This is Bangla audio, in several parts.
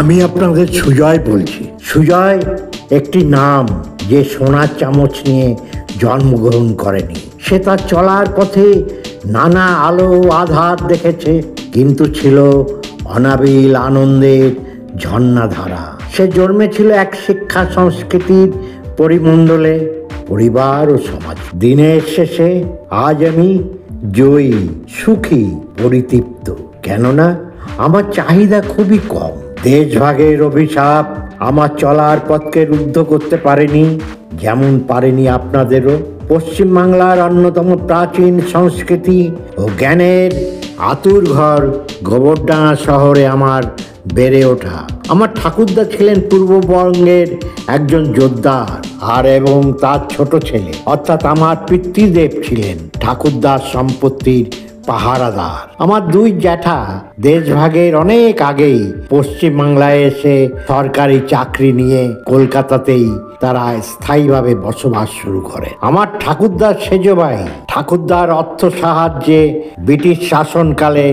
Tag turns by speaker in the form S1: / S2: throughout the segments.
S1: আমি আপনাদের সুজয় বলছি। সুজয় একটি নাম যে সোনার চামচ নিয়ে জন্মগ্রহণ করেনি। সে তার চলার পথে নানা আলো আধার দেখেছে, কিন্তু ছিল অনাবিল আনন্দের ঝর্ণাধারা। সে জন্মেছিল এক শিক্ষা সংস্কৃতির পরিমণ্ডলে, পরিবার ও সমাজ। দিনের শেষে আজ আমি জয়ী, সুখী, পরিতৃপ্ত। কেননা আমার চাহিদা খুবই কম। দেশভাগের অভিশাপ আমার চলার পথকে রুদ্ধ করতে পারেনি, যেমন পারেনি আপনাদেরও। পশ্চিমবাংলার অন্যতম প্রাচীন সংস্কৃতি ও জ্ঞানের আতুরঘর গোবরডাঙ্গা শহরে আমার বেড়ে ওঠা। আমার ঠাকুরদা ছিলেন পূর্ববঙ্গের একজন জোদ্দার, আর এবং তার ছোট ছেলে অর্থাৎ আমার পিতৃদেব ছিলেন ঠাকুরদার সম্পত্তির পাহারাদার। আমার দুই জ্যাঠা দেশভাগের অনেক আগেই পশ্চিমবাংলায় এসে সরকারি চাকরি নিয়ে কলকাতাতেই তারা স্থায়ীভাবে বসবাস শুরু করে। আমার ঠাকুরদার সেজ ভাই ঠাকুরদার অর্থ সাহায্যে ব্রিটিশ শাসনকালে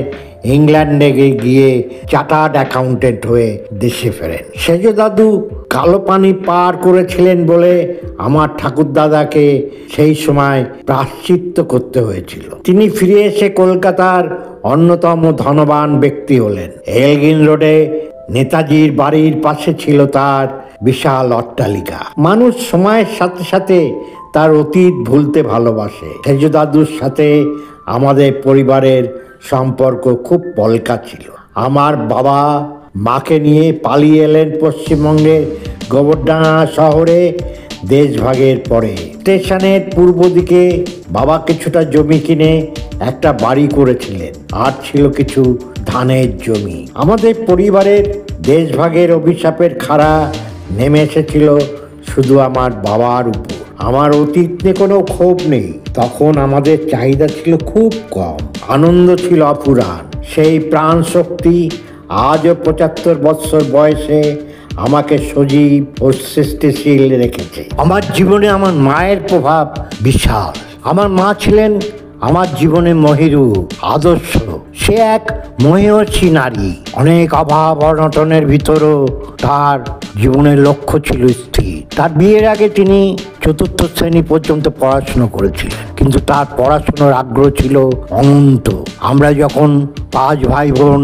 S1: ইংল্যান্ডে গিয়ে চার্টার্ড অ্যাকাউন্টেন্ট হয়ে দেশে ফেরেন। সেজ দাদু কালো পানি পার করেছিলেন বলে আমার ঠাকুরদাদাকে সেই সময় প্রায়শ্চিত্ত করতে হয়েছিল। তিনি ফিরে এসে কলকাতার অন্যতম ধনবান ব্যক্তি হলেন। এলগিন রোডে নেতাজির বাড়ির পাশে ছিল তার বিশাল অট্টালিকা। মানুষ সময়ের সাথে সাথে তার অতীত ভুলতে ভালোবাসে। সেজ দাদুর সাথে আমাদের পরিবারের সম্পর্ক খুব পলকা ছিল। আমার বাবা মাকে নিয়ে পালিয়ে এলেন পশ্চিমবঙ্গের গোবরডাঙ্গা শহরে দেশভাগের পরে। স্টেশনের পূর্ব দিকে বাবা কিছুটা জমি কিনে একটা বাড়ি করেছিলেন, আর ছিল কিছু ধানের জমি। আমাদের পরিবারের দেশভাগের অভিশাপের খাড়া নেমে এসেছিল শুধু আমার বাবার উপর। আমার অতীত নিয়ে কোনো ক্ষোভ নেই। তখন আমাদের চাহিদা ছিল খুব কম, আনন্দ ছিল অপুরাণ। সেই প্রাণ শক্তি আজও ৭৫ বৎসর বয়সে আমাকে সজীব ও সৃষ্টিশীল রেখেছে। আমার জীবনে আমার মায়ের প্রভাব বিশাল। আমার মা ছিলেন আমার জীবনে মহিরু আদর্শ। সে এক মহিয়সী নারী। অনেক অভাব অনটনের ভিতরও তার জীবনের লক্ষ্য ছিল স্থির। তার বিয়ের আগে তিনি ৪র্থ শ্রেণী পর্যন্ত পড়াশুনো করেছিলেন, কিন্তু তার পড়াশোনার আগ্রহ ছিল অনন্ত। আমরা যখন ৫ ভাই বোন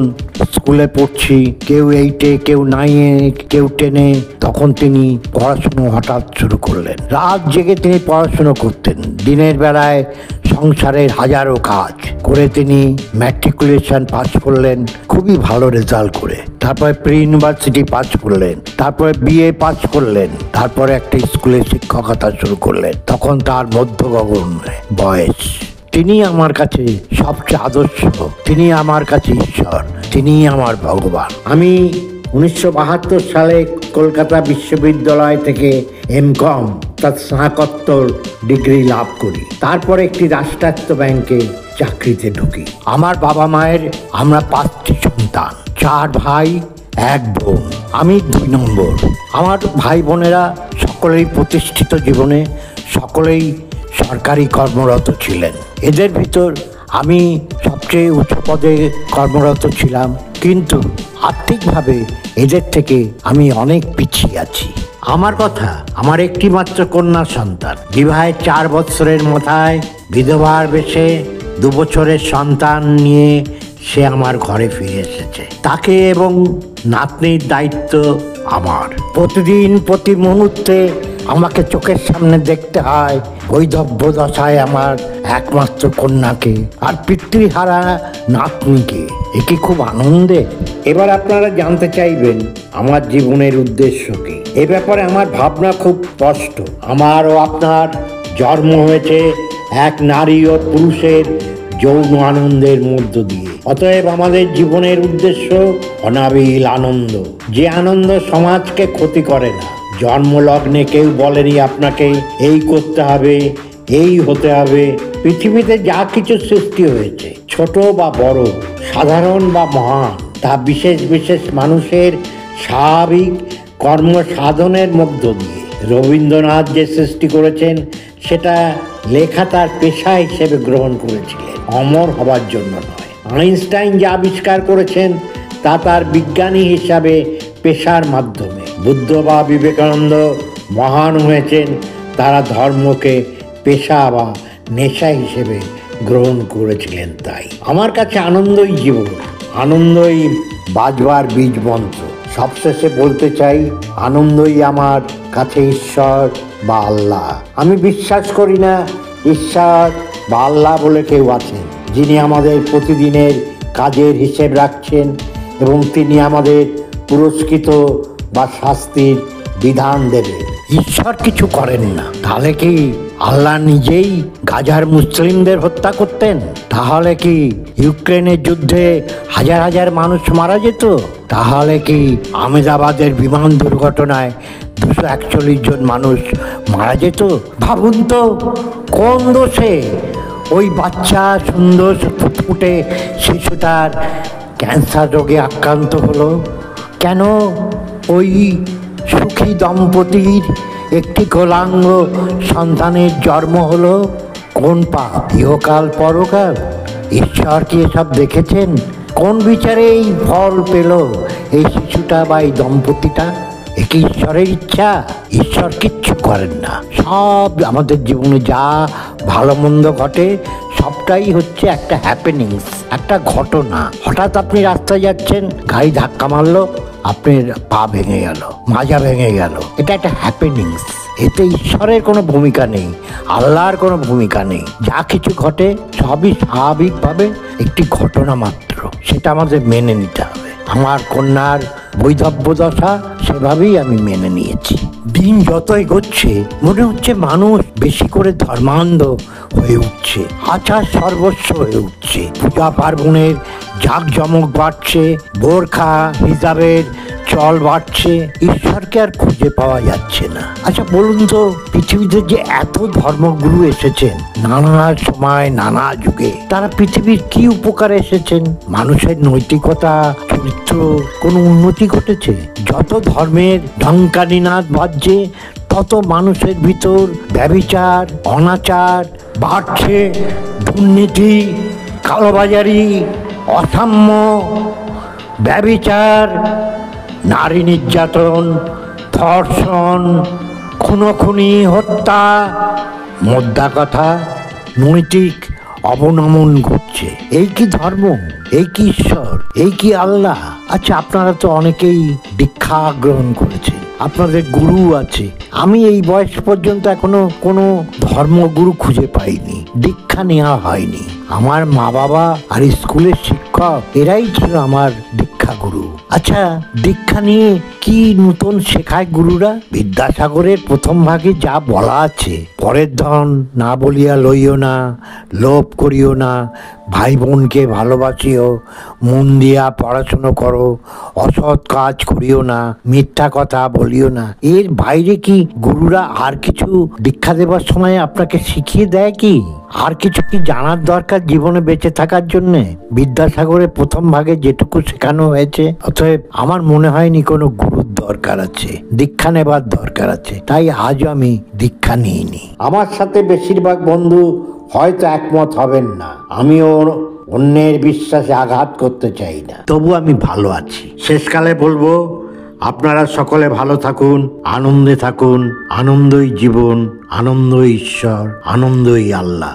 S1: স্কুলে পড়ছি, কেউ 8-এ, কেউ 9-এ, কেউ 10-এ, তখন তিনি পড়াশুনো হঠাৎ শুরু করলেন। রাত জেগে তিনি পড়াশুনো করতেন। দিনের বেলায় সংসারের হাজারো কাজ করে তিনি ম্যাট্রিকুলেশন পাস করলেন খুবই ভালো রেজাল্ট করে। তারপরে প্রি ইউনিভার্সিটি পাস করলেন, তারপরে বিএ পাস করলেন, তারপরে একটা স্কুলে শিক্ষকতা শুরু করলেন। তখন তার মধ্য গগন বয়স। তিনি আমার কাছে সবচেয়ে আদর্শ, তিনি আমার কাছে ঈশ্বর, তিনি আমার ভগবান। আমি ১৯৭২ সালে কলকাতা বিশ্ববিদ্যালয় থেকে এমকম তার স্নাতকোত্তর ডিগ্রি লাভ করি। তারপরে একটি রাষ্ট্রায়ত্ত ব্যাংকে চাকরিতে ঢুকি। আমার বাবা মায়ের আমরা 5টি সন্তান, 4 ভাই 1 বোন। আমি 2 নম্বর। আমার ভাই বোনেরা সকলেই প্রতিষ্ঠিত জীবনে, সকলেই সরকারি কর্মরত ছিলেন। এদের ভিতর আমি সবচেয়ে উঁচু পদে কর্মরত ছিলাম, কিন্তু আর্থিকভাবে এদের থেকে আমি অনেক পিছিয়ে আছি। আমার কথা, আমার একটি মাত্র কন্যা সন্তান। বিবাহের 4 বৎসরের মাথায় বিধবার বেশে 2 বছরের সন্তান নিয়ে সে আমার ঘরে ফিরে এসেছে। তাকে এবং নাতনির দায়িত্ব আমার। প্রতিদিন প্রতি মুহূর্তে আমাকে চোখের সামনে দেখতে হয় বৈধব্য দশায় আমার একমাত্র কন্যাকে আর পিতৃহারা নাতনিকে। এ কি খুব আনন্দে? এবার আপনারা জানতে চাইবেন আমার জীবনের উদ্দেশ্য কি। এ ব্যাপারে আমার ভাবনা খুব স্পষ্ট। আমার ও আপনার জন্ম হয়েছে এক নারী ও পুরুষের যৌন আনন্দের মধ্য দিয়ে। অতএব আমাদের জীবনের উদ্দেশ্য অনাবিল আনন্দ, যে আনন্দ সমাজকে ক্ষতি করে না। জন্মলগ্নে কেউ বলেনি আপনাকে এই করতে হবে, এই হতে হবে। পৃথিবীতে যা কিছু সৃষ্টি হয়েছে, ছোট বা বড়, সাধারণ বা মহান, তা বিশেষ বিশেষ মানুষের স্বাভাবিক কর্মসাধনের মধ্য দিয়ে। রবীন্দ্রনাথ যে সৃষ্টি করেছেন সেটা লেখা তার পেশা হিসেবে গ্রহণ করেছিলেন, অমর হবার জন্য নয়। আইনস্টাইন যা আবিষ্কার করেছেন তা তার বিজ্ঞানী হিসাবে পেশার মাধ্যমে। বুদ্ধ বা বিবেকানন্দ মহান হয়েছেন তারা ধর্মকে পেশা বা নেশা হিসেবে গ্রহণ করেছিলেন। তাই আমার কাছে আনন্দই জীবন, আনন্দই বাজবার বীজ মন্ত্র। সবশেষে বলতে চাই, আনন্দই আমার কাছে ঈশ্বর বা আল্লাহ। আমি বিশ্বাস করি না ঈশ্বর বা আল্লাহ বলে কেউ আছেন, যিনি আমাদের প্রতিদিনের কাজের হিসেব রাখছেন এবং তিনি আমাদের পুরস্কৃত বা শাস্তির বিধান দেবেন। ঈশ্বর কিছু করেন না, তাহলে কি আল্লাহ নিজেই গাজার মুসলিমদের হত্যা করতেন? তাহলে কি ইউক্রেনের যুদ্ধে হাজার হাজার মানুষ মারা যেত? তাহলে কি আহমেদাবাদের বিমান দুর্ঘটনায় 241 জন মানুষ মারা যেত? ভাবুন তো, কোন দোষে ওই বাচ্চা সুন্দর ফুটফুটে শিশুটার ক্যান্সার রোগে আক্রান্ত হলো? কেন ওই সুখী দম্পতির একটি গোলাঙ্গ সন্তানের জন্ম হলো? কোন পাপ, ইহকাল পরকাল? ঈশ্বর কি এসব দেখেছেন? কোন বিচারে এই ফল পেল এই শিশুটা বা এই দম্পতিটা? এ কি ঈশ্বরের ইচ্ছা? ঈশ্বর কিচ্ছু করেন না। সব আমাদের জীবনে যা ভালো মন্দ ঘটে সবটাই হচ্ছে একটা হ্যাপেনিংস, একটা ঘটনা। হঠাৎ আপনি রাস্তায় যাচ্ছেন, গাড়ি ধাক্কা মারলো, আপনার পা ভেঙে গেল, মাজা ভেঙে গেল, এটা একটা হ্যাপেনিংস। এতে ঈশ্বরের কোনো ভূমিকা নেই, আল্লাহর কোনো ভূমিকা নেই। যা কিছু ঘটে সবই স্বাভাবিকভাবে একটি ঘটনা মাত্র, সেটা আমাদের মেনে নিতে হবে। আমার কন্যার বৈধব্য দশা সেভাবেই আমি মেনে নিয়েছি। দিন যত এগোচ্ছে মনে হচ্ছে মানুষ বেশি করে ধর্মান্ধ হয়ে উঠছে, আচার সর্বস্ব হয়ে উঠছে। পূজা পার্বণের জাঁকজমক বাড়ছে, বোরখা হিসাবের চল বাড়ছে, ঈশ্বরকে আর খুঁজে পাওয়া যাচ্ছে না। আচ্ছা বলুন তো, পৃথিবীতে যে এত ধর্মগুরু এসেছেন নানা সময় নানা যুগে, তারা পৃথিবীর কি উপকারে এসেছেন? মানুষের নৈতিকতা চরিত্র কোনো উন্নতি ঘটেছে? যত ধর্মের ঢঙ্কানিনাদ বাজছে তত মানুষের ভিতর ব্যভিচার, অনাচার বাড়ছে, দুর্নীতি, কালোবাজারি, অসাম্য, ব্যভিচার, নারী নির্যাতন, ধর্ষণ, খুনোখুনি, হত্যা, মোদ্দা কথা নৈতিক অবনমন ঘটছে। এই কি ধর্ম? এই কি ঈশ্বর? এই কি আল্লাহ? আচ্ছা আপনারা তো অনেকেই দীক্ষা গ্রহণ করেছেন, আপনাদের গুরু আছে। আমি এই বয়স পর্যন্ত এখনো কোনো ধর্মগুরু খুঁজে পাইনি, দীক্ষা নেওয়া হয়নি। আমার মা বাবা আর স্কুলের শিক্ষক এরাই ছিল আমার দীক্ষা গুরু। আচ্ছা দীক্ষা নিয়ে কি নতুন শেখায় গুরুরা? বিদ্যাসাগরের প্রথম ভাগে যা বলা আছে, পরের ধন না বলিয়া লইও না, লোভ করিও না, ভাই বোনকে ভালোবাসিও, মন দিয়া পড়াশুনো করো, অসৎ কাজ করিও না, মিথ্যা কথা বলিও না। এর বাইরে কি গুরুরা আর কিছু দীক্ষা দেবার সময় আপনাকে শিখিয়ে দেয় কি? আর কিছু কি জানার দরকার জীবনে বেঁচে থাকার জন্যে? বিদ্যাসাগরের প্রথম ভাগে যেটুকু শেখানো হয়েছে, অতএব আমার মনে হয়নি কোনো গুরুর দরকার আছে, দীক্ষা নেবার দরকার আছে। তাই আজও আমি দীক্ষা নিইনি। আমার সাথে বেশিরভাগ বন্ধু হয়তো একমত হবেন না, আমিও অন্যের বিশ্বাসে আঘাত করতে চাই না, তবু আমি ভালো আছি। শেষকালে বলবো, আপনারা সকলে ভালো থাকুন, আনন্দে থাকুন। আনন্দই জীবন, আনন্দই ঈশ্বর, আনন্দই আল্লাহ।